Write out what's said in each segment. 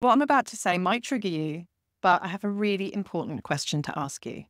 What I'm about to say might trigger you, but I have a really important question to ask you.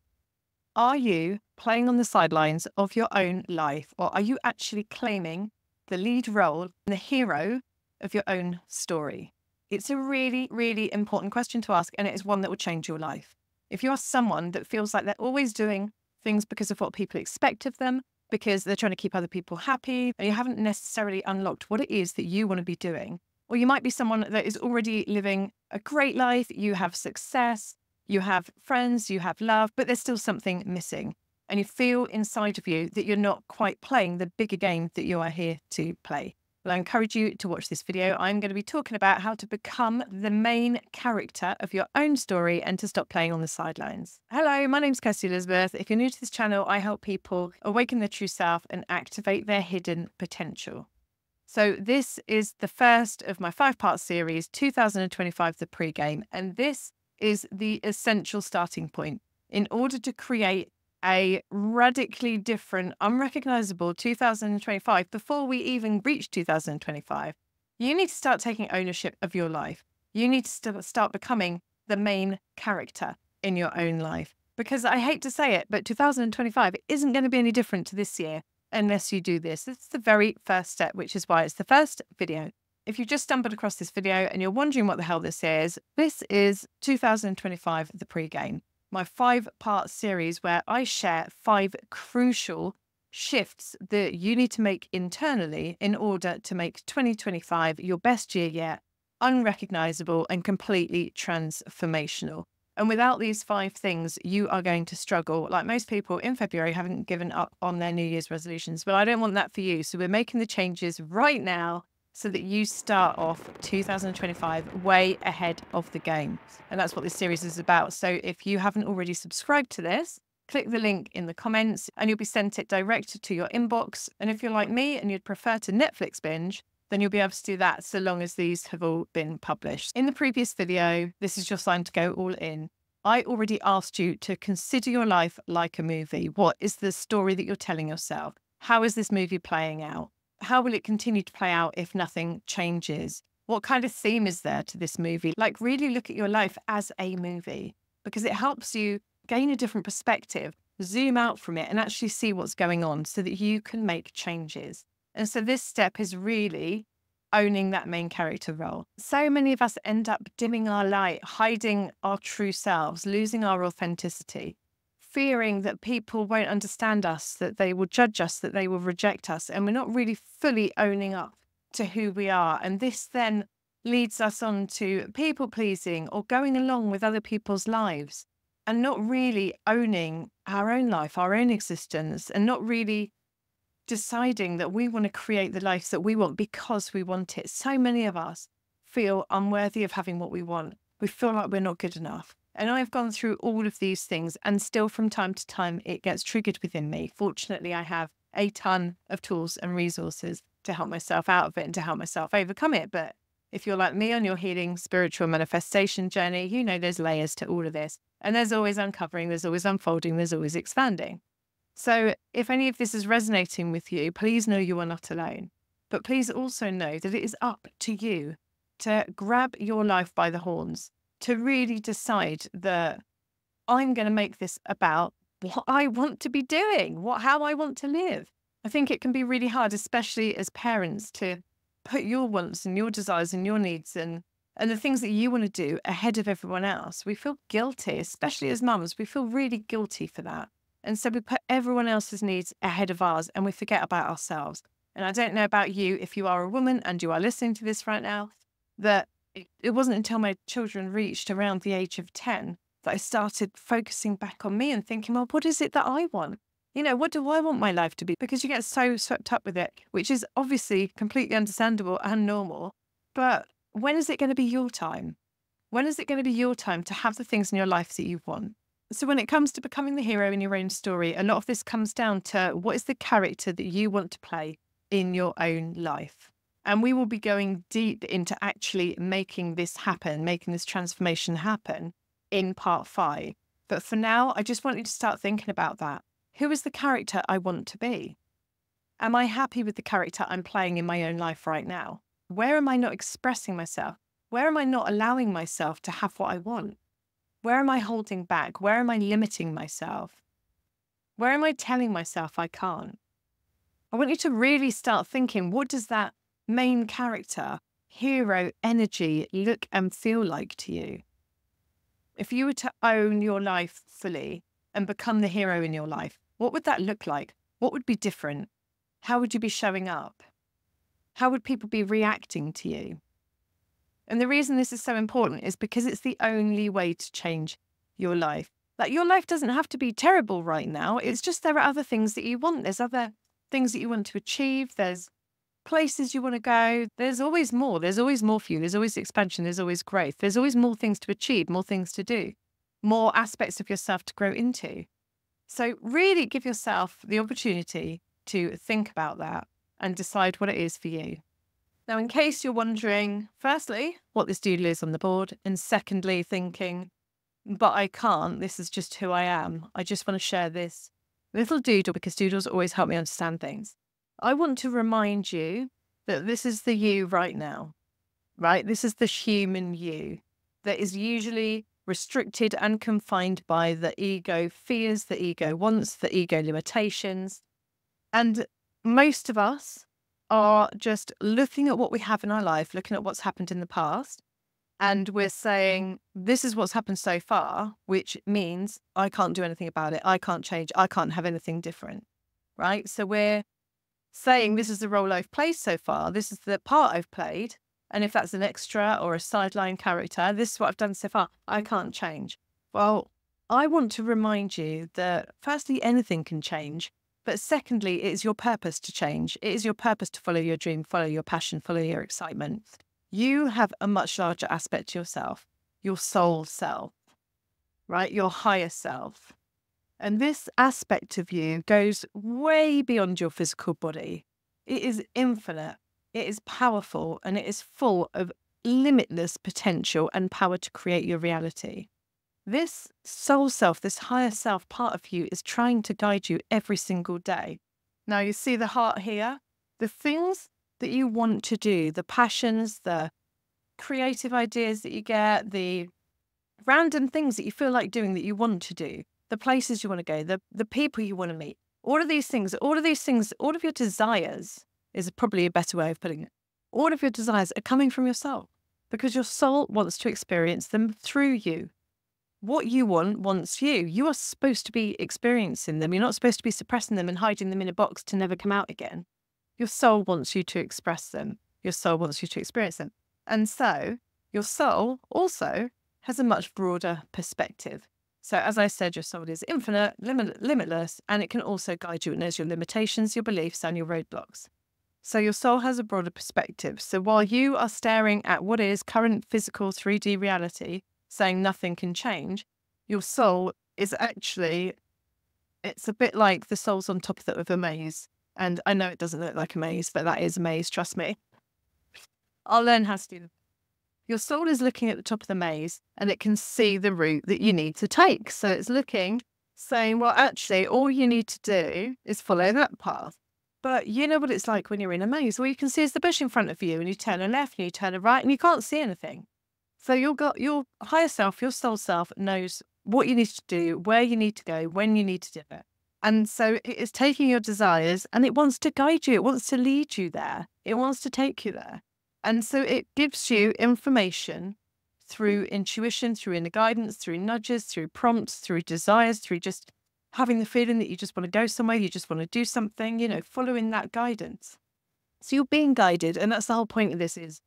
Are you playing on the sidelines of your own life, or are you actually claiming the lead role and the hero of your own story? It's a really, really important question to ask, and it is one that will change your life. If you are someone that feels like they're always doing things because of what people expect of them, because they're trying to keep other people happy, and you haven't necessarily unlocked what it is that you want to be doing, or you might be someone that is already living a great life, you have success, you have friends, you have love, but there's still something missing. And you feel inside of you that you're not quite playing the bigger game that you are here to play. Well, I encourage you to watch this video. I'm going to be talking about how to become the main character of your own story and to stop playing on the sidelines. Hello, my name's Kirsty Elizabeth. If you're new to this channel, I help people awaken their true self and activate their hidden potential. So this is the first of my 5-part series, 2025, the pre-game. And this is the essential starting point. In order to create a radically different, unrecognizable 2025 before we even reach 2025, you need to start taking ownership of your life. You need to start becoming the main character in your own life. Because I hate to say it, but 2025 isn't going to be any different to this year unless you do this. It's the very first step, which is why it's the first video. If you've just stumbled across this video and you're wondering what the hell this is 2025, the pre-game, my 5-part series where I share 5 crucial shifts that you need to make internally in order to make 2025 your best year yet, unrecognizable and completely transformational. And without these 5 things, you are going to struggle. Like most people in February haven't given up on their New Year's resolutions, but I don't want that for you. So we're making the changes right now so that you start off 2025 way ahead of the game. And that's what this series is about. So if you haven't already subscribed to this, click the link in the comments and you'll be sent it direct to your inbox. And if you're like me and you'd prefer to Netflix binge, then you'll be able to do that so long as these have all been published. In the previous video, this is your sign to go all in. I already asked you to consider your life like a movie. What is the story that you're telling yourself? How is this movie playing out? How will it continue to play out if nothing changes? What kind of theme is there to this movie? Like, really look at your life as a movie, because it helps you gain a different perspective, zoom out from it and actually see what's going on so that you can make changes. And so this step is really owning that main character role. So many of us end up dimming our light, hiding our true selves, losing our authenticity, fearing that people won't understand us, that they will judge us, that they will reject us, and we're not really fully owning up to who we are. And this then leads us on to people pleasing or going along with other people's lives and not really owning our own life, our own existence, and not really deciding that we want to create the life that we want because we want it. So many of us feel unworthy of having what we want. We feel like we're not good enough. And I've gone through all of these things, and still from time to time, it gets triggered within me. Fortunately, I have a ton of tools and resources to help myself out of it and to help myself overcome it. But if you're like me on your healing, spiritual manifestation journey, you know there's layers to all of this. And there's always uncovering, there's always unfolding, there's always expanding. So if any of this is resonating with you, please know you are not alone. But please also know that it is up to you to grab your life by the horns, to really decide that I'm going to make this about what I want to be doing, how I want to live. I think it can be really hard, especially as parents, to put your wants and your desires and your needs and the things that you want to do ahead of everyone else. We feel guilty, especially as mums. We feel really guilty for that. And so we put everyone else's needs ahead of ours and we forget about ourselves. And I don't know about you, if you are a woman and you are listening to this right now, that it wasn't until my children reached around the age of 10 that I started focusing back on me and thinking, well, what is it that I want? You know, what do I want my life to be? Because you get so swept up with it, which is obviously completely understandable and normal. But when is it going to be your time? When is it going to be your time to have the things in your life that you want? So when it comes to becoming the hero in your own story, a lot of this comes down to what is the character that you want to play in your own life. And we will be going deep into actually making this happen, making this transformation happen in part 5. But for now, I just want you to start thinking about that. Who is the character I want to be? Am I happy with the character I'm playing in my own life right now? Where am I not expressing myself? Where am I not allowing myself to have what I want? Where am I holding back? Where am I limiting myself? Where am I telling myself I can't? I want you to really start thinking, what does that main character, hero energy look and feel like to you? If you were to own your life fully and become the hero in your life, what would that look like? What would be different? How would you be showing up? How would people be reacting to you? And the reason this is so important is because it's the only way to change your life. Like, your life doesn't have to be terrible right now. It's just there are other things that you want. There's other things that you want to achieve. There's places you want to go. There's always more. There's always more for you. There's always expansion. There's always growth. There's always more things to achieve, more things to do, more aspects of yourself to grow into. So really give yourself the opportunity to think about that and decide what it is for you. Now, in case you're wondering, firstly, what this doodle is on the board, and secondly, thinking, but I can't, this is just who I am. I just want to share this little doodle because doodles always help me understand things. I want to remind you that this is the you right now, right? This is the human you that is usually restricted and confined by the ego fears, the ego wants, the ego limitations. And most of us are just looking at what we have in our life, looking at what's happened in the past, and we're saying, this is what's happened so far, which means I can't do anything about it. I can't change. I can't have anything different, right? So we're saying, this is the role I've played so far. This is the part I've played. And if that's an extra or a sideline character, this is what I've done so far. I can't change. Well, I want to remind you that firstly, anything can change. But secondly, it is your purpose to change. It is your purpose to follow your dream, follow your passion, follow your excitement. You have a much larger aspect to yourself, your soul self, right? Your higher self. And this aspect of you goes way beyond your physical body. It is infinite, it is powerful, and it is full of limitless potential and power to create your reality. This soul self, this higher self part of you is trying to guide you every single day. Now you see the heart here, the things that you want to do, the passions, the creative ideas that you get, the random things that you feel like doing that you want to do, the places you want to go, the people you want to meet, all of these things, all of your desires is probably a better way of putting it. All of your desires are coming from your soul because your soul wants to experience them through you. What you want wants you. You are supposed to be experiencing them. You're not supposed to be suppressing them and hiding them in a box to never come out again. Your soul wants you to express them. Your soul wants you to experience them. And so your soul also has a much broader perspective. So as I said, your soul is infinite, limitless, and it can also guide you. It knows your limitations, your beliefs, and your roadblocks. So your soul has a broader perspective. So while you are staring at what is current physical 3D reality, saying nothing can change, your soul is actually, it's a bit like the soul's on top of a maze. And I know it doesn't look like a maze, but that is a maze, trust me. I'll learn how to do that. Your soul is looking at the top of the maze and it can see the route that you need to take. So it's looking, saying, well, actually, all you need to do is follow that path. But you know what it's like when you're in a maze. All you can see is the bush in front of you and you turn a left and you turn a right and you can't see anything. So your higher self, your soul self knows what you need to do, where you need to go, when you need to do it. And so it is taking your desires and it wants to guide you. It wants to lead you there. It wants to take you there. And so it gives you information through intuition, through inner guidance, through nudges, through prompts, through desires, through just having the feeling that you just want to go somewhere, you just want to do something, following that guidance. So you're being guided. And that's the whole point of this is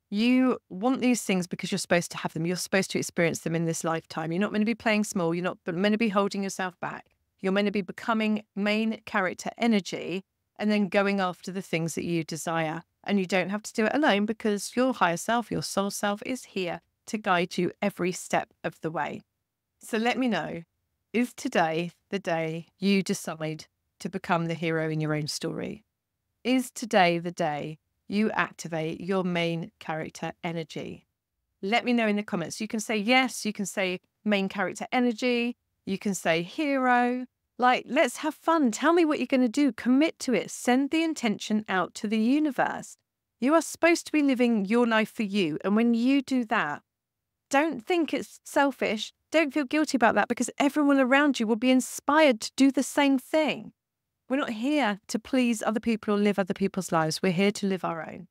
you want these things because you're supposed to have them. You're supposed to experience them in this lifetime. You're not meant to be playing small. You're not meant to be holding yourself back. You're meant to be becoming main character energy and then going after the things that you desire. And you don't have to do it alone because your higher self, your soul self is here to guide you every step of the way. So let me know, is today the day you decide to become the hero in your own story? Is today the day you activate your main character energy? Let me know in the comments. You can say yes, you can say main character energy, you can say hero. Like, let's have fun. Tell me what you're going to do. Commit to it. Send the intention out to the universe. You are supposed to be living your life for you. And when you do that, don't think it's selfish. Don't feel guilty about that, because everyone around you will be inspired to do the same thing. We're not here to please other people or live other people's lives. We're here to live our own.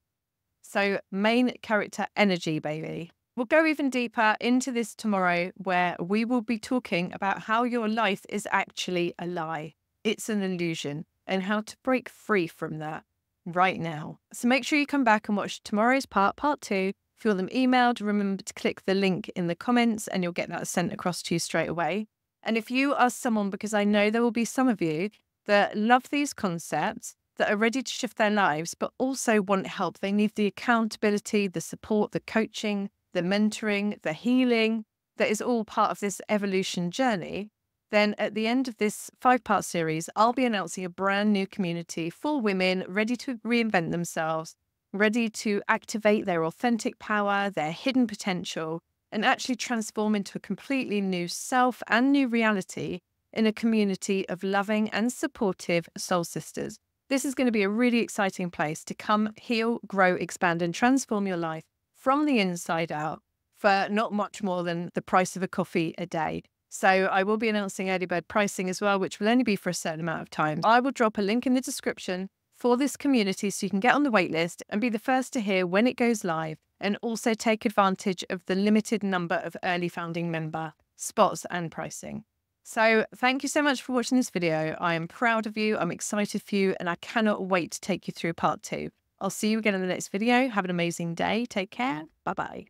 So main character energy, baby. We'll go even deeper into this tomorrow, where we will be talking about how your life is actually a lie. It's an illusion, and how to break free from that right now. So make sure you come back and watch tomorrow's part 2. If you want them emailed, remember to click the link in the comments and you'll get that sent across to you straight away. And if you are someone, because I know there will be some of you that love these concepts, that are ready to shift their lives, but also want help, they need the accountability, the support, the coaching, the mentoring, the healing, that is all part of this evolution journey, then at the end of this 5-part series, I'll be announcing a brand new community for women ready to reinvent themselves, ready to activate their authentic power, their hidden potential, and actually transform into a completely new self and new reality in a community of loving and supportive soul sisters. This is going to be a really exciting place to come heal, grow, expand, and transform your life from the inside out for not much more than the price of a coffee a day. So I will be announcing early bird pricing as well, which will only be for a certain amount of time. I will drop a link in the description for this community so you can get on the wait list and be the first to hear when it goes live, and also take advantage of the limited number of early founding member spots and pricing. So thank you so much for watching this video. I am proud of you. I'm excited for you, and I cannot wait to take you through part 2. I'll see you again in the next video. Have an amazing day. Take care. Bye-bye.